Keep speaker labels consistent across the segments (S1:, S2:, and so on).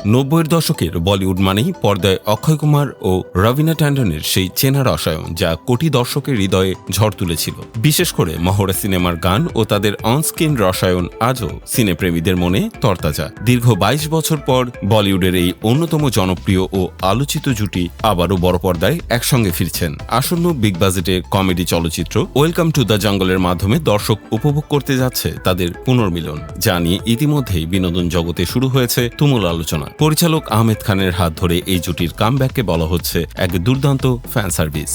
S1: 90-এর দশকের বলিউড মানেই পর্দায় অক্ষয় কুমার ও রবিনা ট্যান্ডনের সেই চেনা রসায়ন যা কোটি দর্শকের হৃদয়ে ঝড় তুলেছিল। বিশেষ করে মহড়া সিনেমার গান ও তাদের অনস্ক্রিন রসায়ন আজও সিনেপ্রেমীদের মনে তরতাজা। দীর্ঘ ২২ বছর পর বলিউডের এই অন্যতম জনপ্রিয় ও আলোচিত জুটি আবারও বড় পর্দায় একসঙ্গে ফিরছেন। আসন্ন বিগ বাজেটের কমেডি চলচ্চিত্র ওয়েলকাম টু দ্য জঙ্গলের মাধ্যমে দর্শক উপভোগ করতে যাচ্ছে তাদের পুনর্মিলন, যা নিয়ে ইতিমধ্যেই বিনোদন জগতে শুরু হয়েছে তুমুল আলোচনা। পরিচালক আহমেদ খানের হাত ধরে এই জুটির কামব্যাককে বলা হচ্ছে এক দুর্দান্ত ফ্যান সার্ভিস।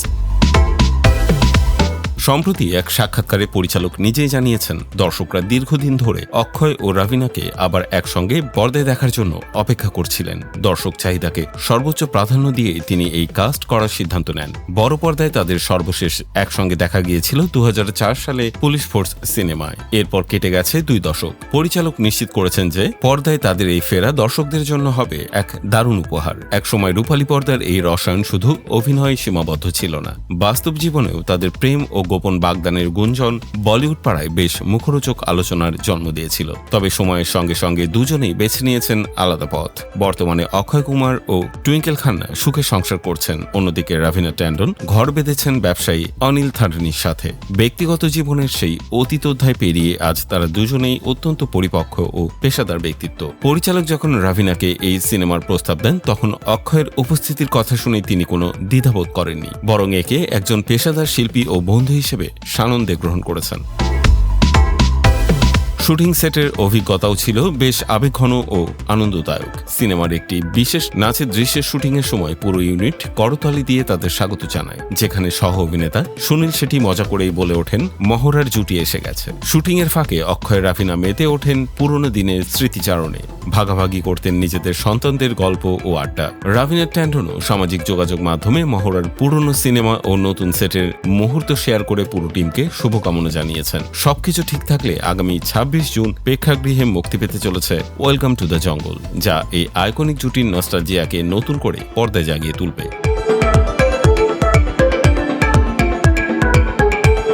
S1: সম্প্রতি এক সাক্ষাৎকারে পরিচালক নিজেই জানিয়েছেন, দর্শকরা দীর্ঘদিন ধরে অক্ষয় ও রবিনাকে আবার একসঙ্গে পর্দায় দেখার জন্য অপেক্ষা করছিলেন। দর্শক চাহিদাকে সর্বোচ্চ প্রাধান্য দিয়ে তিনি এই কাস্ট করার সিদ্ধান্ত নেন। বড় পর্দায় তাদের সর্বশেষ একসঙ্গে দেখা গিয়েছিল ২০০৪ সালে পুলিশ ফোর্স সিনেমায়। এরপর কেটে গেছে ২ দশক। পরিচালক নিশ্চিত করেছেন যে পর্দায় তাদের এই ফেরা দর্শকদের জন্য হবে এক দারুণ উপহার। একসময় রূপালী পর্দার এই রসায়ন শুধু অভিনয়ে সীমাবদ্ধ ছিল না, বাস্তব জীবনেও তাদের প্রেম ও গোপন বাগদানের গুঞ্জন বলিউড পাড়ায় বেশ মুখরোচক আলোচনার জন্ম দিয়েছিল। তবে সময়ের সঙ্গে সঙ্গে দুজনেই বেছে নিয়েছেন আলাদা পথ। বর্তমানে অক্ষয় কুমার ও টুইঙ্কেল খান্না সুখে সংসার করছেন, অন্যদিকে রবিনা ট্যান্ডন ঘর বেঁধেছেন ব্যবসায়ী অনিল থাডনির সাথে। ব্যক্তিগত জীবনের সেই অতীত অধ্যায় পেরিয়ে আজ তারা দুজনেই অত্যন্ত পরিপক্ক ও পেশাদার ব্যক্তিত্ব। পরিচালক যখন রবিনাকে এই সিনেমার প্রস্তাব দেন, তখন অক্ষয়ের উপস্থিতির কথা শুনে তিনি কোনো দ্বিধাবোধ করেননি, বরং একে একজন পেশাদার শিল্পী ও বন্ধু হিসেবে সানন্দে গ্রহণ করেছেন। শুটিং সেটের অভিজ্ঞতাও ছিল বেশ আবেগঘন ও আনন্দদায়ক। সিনেমার একটি বিশেষ নাচের দৃশ্যের শুটিংয়ের সময় পুরো ইউনিট করতালি দিয়ে তাদের স্বাগত জানায়, যেখানে সহ অভিনেতা সুনীল শেঠি মজা করেই বলে ওঠেন, মহড়ার জুটি এসে গেছে। শুটিংয়ের ফাঁকে অক্ষয় রাফিনা মেতে ওঠেন পুরনো দিনের স্মৃতিচারণে, ভাগাভাগি করতেন নিজেদের সন্তানদের গল্প ও আড্ডা। রবিনা ট্যান্ডনও সামাজিক যোগাযোগ মাধ্যমে মহড়ার পুরনো সিনেমা ও নতুন সেটের মুহূর্ত শেয়ার করে পুরো টিমকে শুভকামনা জানিয়েছেন। সবকিছু ঠিক থাকলে আগামী ২৬ জুন প্রেক্ষাগৃহে মুক্তি পেতে চলেছে ওয়েলকাম টু দ্য জঙ্গল, যা এই আইকনিক জুটির নস্টালজিয়াকে নতুন করে পর্দায় জাগিয়ে তুলবে।